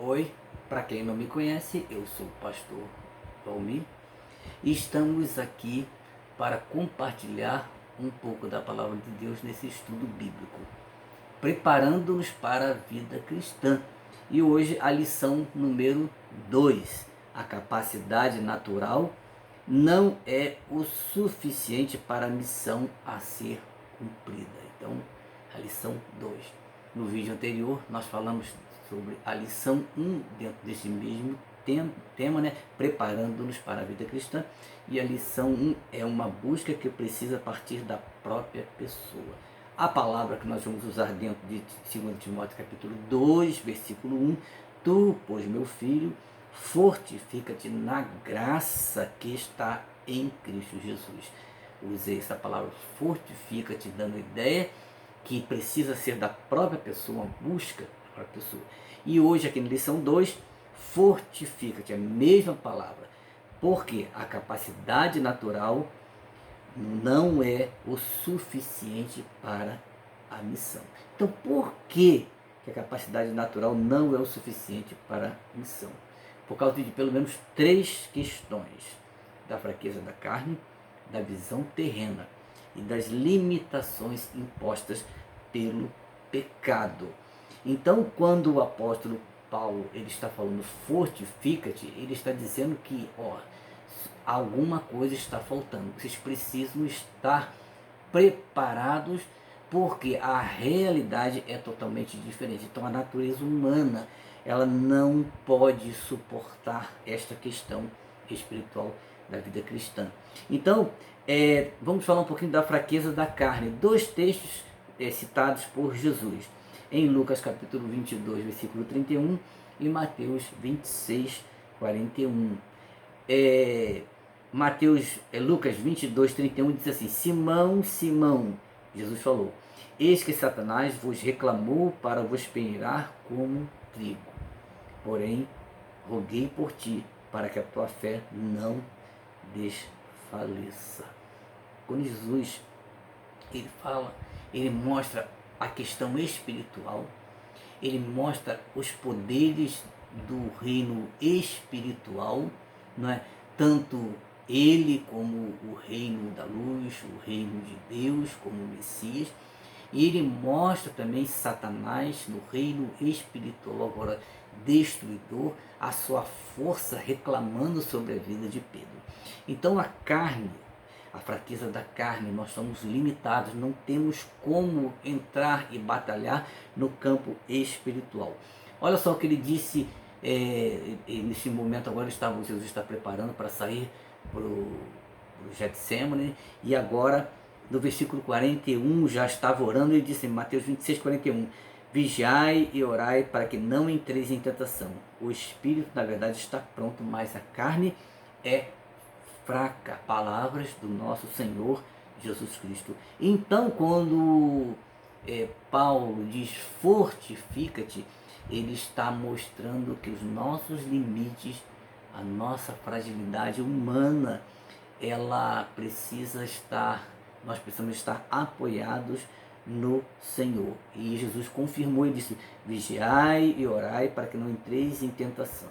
Oi, para quem não me conhece, eu sou o pastor Valmir e estamos aqui para compartilhar um pouco da palavra de Deus nesse estudo bíblico, preparando-nos para a vida cristã. E hoje a lição número 2: a capacidade natural não é o suficiente para a missão a ser cumprida. Então, a lição 2. No vídeo anterior, nós falamos sobre a lição 1 dentro desse mesmo tema, né? Preparando-nos para a vida cristã. E a lição 1 é uma busca que precisa partir da própria pessoa. A palavra que nós vamos usar dentro de 2 Timóteo capítulo 2, versículo 1: Tu, pois, meu filho, fortifica-te na graça que está em Cristo Jesus. Usei essa palavra fortifica-te, dando ideia que precisa ser da própria pessoa, uma busca da própria pessoa. E hoje, aqui na lição 2, fortifica-te, a mesma palavra, porque a capacidade natural não é o suficiente para a missão. Então, por que a capacidade natural não é o suficiente para a missão? Por causa de pelo menos 3 questões: da fraqueza da carne, da visão terrena e das limitações impostas pelo pecado. Então, quando o apóstolo Paulo ele está falando fortifica-te, ele está dizendo que alguma coisa está faltando. Vocês precisam estar preparados, porque a realidade é totalmente diferente. Então a natureza humana ela não pode suportar esta questão espiritual da vida cristã. Então, vamos falar um pouquinho da fraqueza da carne. 2 textos citados por Jesus, em Lucas capítulo 22, versículo 31, e Mateus 26, 41. Lucas 22, 31 diz assim: Simão, Simão, Jesus falou, eis que Satanás vos reclamou para vos peneirar como trigo. Porém, roguei por ti, para que a tua fé não desfaleça. Quando Jesus ele fala, ele mostra a questão espiritual, ele mostra os poderes do reino espiritual, não é? Tanto ele como o reino da luz, o reino de Deus, como o Messias. E ele mostra também Satanás no reino espiritual, agora destruidor, a sua força reclamando sobre a vida de Pedro. Então a carne, a fraqueza da carne, nós somos limitados, não temos como entrar e batalhar no campo espiritual. Olha só o que ele disse, nesse momento agora Jesus está preparando para sair para o Getsemane, e agora no versículo 41 já estava orando e disse em Mateus 26, 41, vigiai e orai para que não entreis em tentação. O espírito na verdade está pronto, mas a carne é fraca. Palavras do nosso Senhor Jesus Cristo. Então, quando Paulo diz fortifica-te, ele está mostrando que os nossos limites, a nossa fragilidade humana, ela precisa estar, nós precisamos estar apoiados no Senhor. E Jesus confirmou e disse: vigiai e orai para que não entreis em tentação.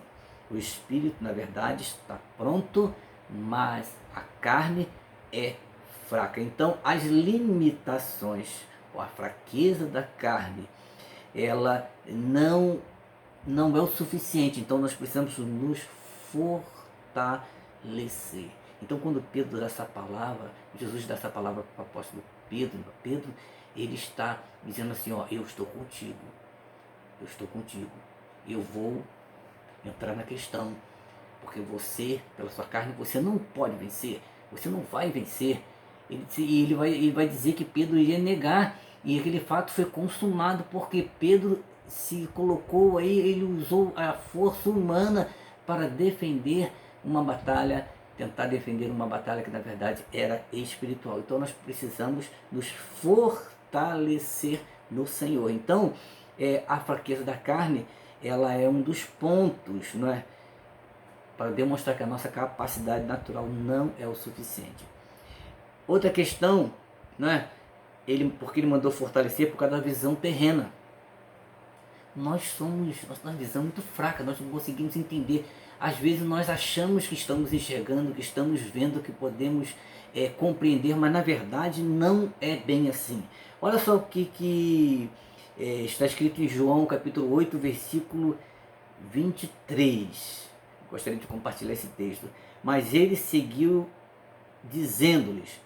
O espírito, na verdade, está pronto, mas a carne é fraca. Então, as limitações, ou a fraqueza da carne, ela não é o suficiente. Então, nós precisamos nos fortalecer. Então, quando Pedro dá essa palavra, Jesus dá essa palavra para o apóstolo Pedro, ele está dizendo assim, eu estou contigo, eu vou entrar na questão, porque você, pela sua carne, você não pode vencer, você não vai vencer. Ele vai dizer que Pedro iria negar, e aquele fato foi consumado, porque Pedro se colocou aí, ele usou a força humana para defender uma batalha, tentar defender uma batalha que na verdade era espiritual. Então nós precisamos nos fortalecer no Senhor. Então a fraqueza da carne, ela é um dos pontos, não é? Para demonstrar que a nossa capacidade natural não é o suficiente. Outra questão, né? Porque ele mandou fortalecer por causa da visão terrena. nossa visão é muito fraca, nós não conseguimos entender. Às vezes nós achamos que estamos enxergando, que estamos vendo, que podemos compreender, mas na verdade não é bem assim. Olha só o que está escrito em João capítulo 8, versículo 23. Gostaria de compartilhar esse texto. Mas ele seguiu dizendo-lhes,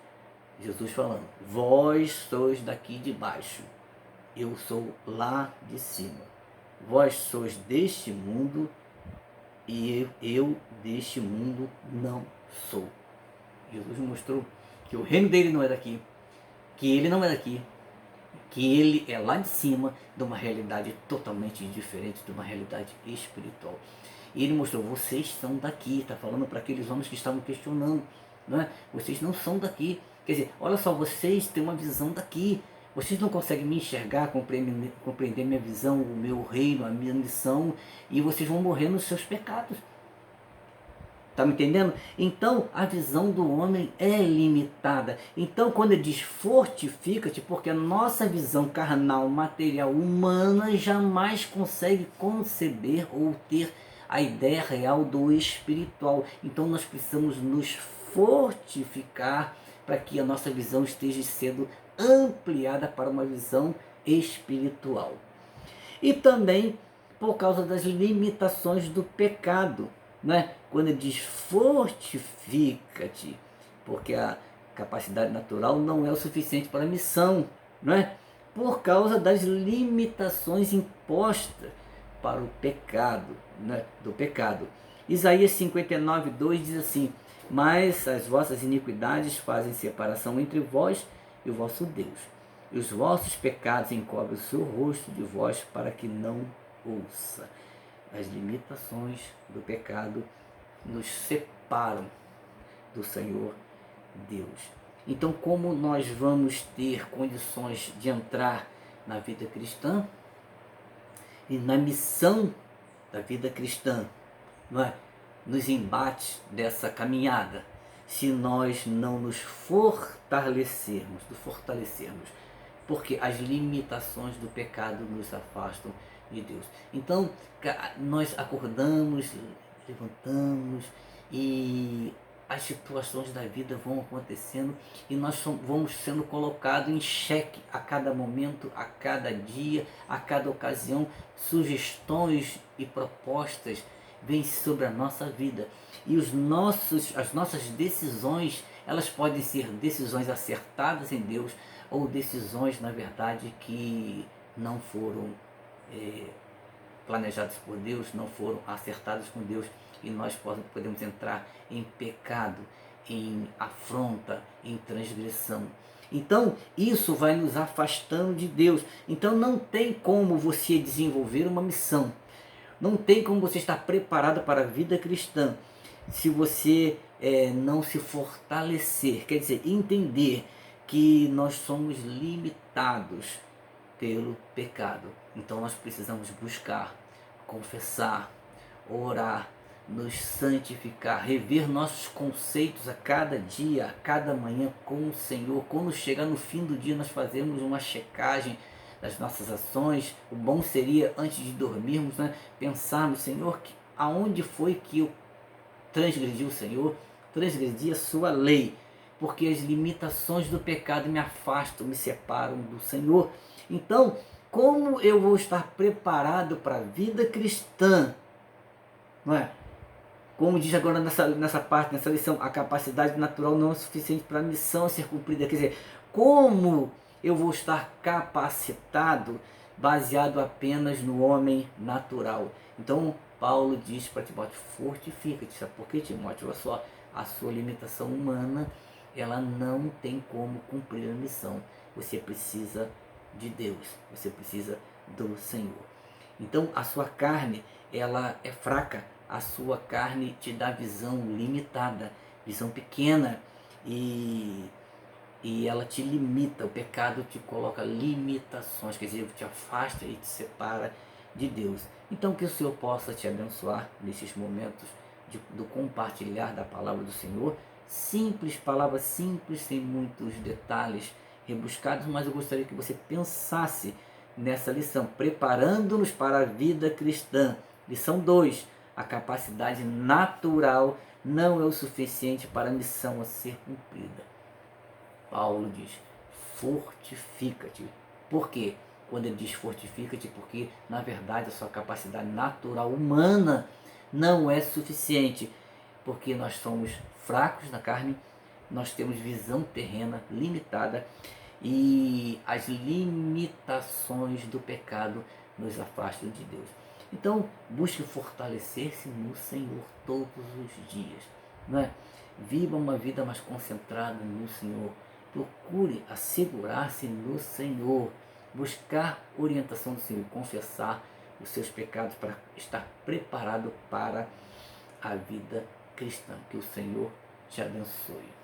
Jesus falando, vós sois daqui de baixo, eu sou lá de cima. Vós sois deste mundo e eu deste mundo não sou. Jesus mostrou que o reino dele não é daqui, que ele não é daqui, que ele é lá de cima, de uma realidade totalmente diferente, de uma realidade espiritual. E ele mostrou, vocês são daqui, está falando para aqueles homens que estavam questionando, não é? Vocês não são daqui. Quer dizer, olha só, vocês têm uma visão daqui. Vocês não conseguem me enxergar, compreender minha visão, o meu reino, a minha missão, e vocês vão morrer nos seus pecados. Está me entendendo? Então, a visão do homem é limitada. Então, quando ele diz fortifica-te, porque a nossa visão carnal, material, humana, jamais consegue conceber ou ter a ideia real do espiritual. Então, nós precisamos nos fortificar para que a nossa visão esteja sendo ampliada para uma visão espiritual. E também por causa das limitações do pecado, né? Quando ele diz fortifica-te, porque a capacidade natural não é o suficiente para a missão, não é? Por causa das limitações impostas para o pecado, né? Do pecado. Isaías 59:2 diz assim, mas as vossas iniquidades fazem separação entre vós e o vosso Deus, e os vossos pecados encobrem o seu rosto de vós para que não ouça. As limitações do pecado nos separam do Senhor Deus. Então, como nós vamos ter condições de entrar na vida cristã e na missão da vida cristã, não é? Nos embates dessa caminhada, se nós não nos fortalecermos, porque as limitações do pecado nos afastam de Deus. Então, nós acordamos, levantamos e as situações da vida vão acontecendo e nós vamos sendo colocados em xeque a cada momento, a cada dia, a cada ocasião. Sugestões e propostas vêm sobre a nossa vida e as nossas decisões, elas podem ser decisões acertadas em Deus ou decisões, na verdade, que não foram planejadas por Deus, não foram acertadas com Deus, e nós podemos entrar em pecado, em afronta, em transgressão. Então, isso vai nos afastando de Deus. Então, não tem como você desenvolver uma missão, não tem como você estar preparado para a vida cristã se você não se fortalecer, quer dizer, entender que nós somos limitados pelo pecado. Então nós precisamos buscar, confessar, orar, nos santificar, rever nossos conceitos a cada dia, a cada manhã com o Senhor. Quando chegar no fim do dia, nós fazemos uma checagem das nossas ações. O bom seria, antes de dormirmos, né, pensarmos, Senhor, aonde foi que eu transgredi o Senhor, transgredi a sua lei, porque as limitações do pecado me afastam, me separam do Senhor. Então, como eu vou estar preparado para a vida cristã? Não é? Como diz agora nessa parte, nessa lição, a capacidade natural não é suficiente para a missão a ser cumprida. Quer dizer, como eu vou estar capacitado baseado apenas no homem natural? Então, Paulo diz para Timóteo, fortifica-te. Sabe por quê, Timóteo? Olha só, a sua limitação humana, ela não tem como cumprir a missão. Você precisa de Deus, você precisa do Senhor. Então, a sua carne, ela é fraca, a sua carne te dá visão limitada, visão pequena, e ela te limita. O pecado te coloca limitações, quer dizer, te afasta e te separa de Deus. Então, que o Senhor possa te abençoar nesses momentos do compartilhar da palavra do Senhor. Simples, palavras simples, sem muitos detalhes rebuscados, mas eu gostaria que você pensasse nessa lição, preparando-nos para a vida cristã. Lição 2, a capacidade natural não é o suficiente para a missão a ser cumprida. Paulo diz, fortifica-te. Por quê? Quando ele diz fortifica-te, porque na verdade a sua capacidade natural humana não é suficiente, porque nós somos fracos na carne, nós temos visão terrena limitada e as limitações do pecado nos afastam de Deus. Então, busque fortalecer-se no Senhor todos os dias, não é? Viva uma vida mais concentrada no Senhor. Procure assegurar-se no Senhor, buscar orientação do Senhor, confessar os seus pecados para estar preparado para a vida cristã. Que o Senhor te abençoe.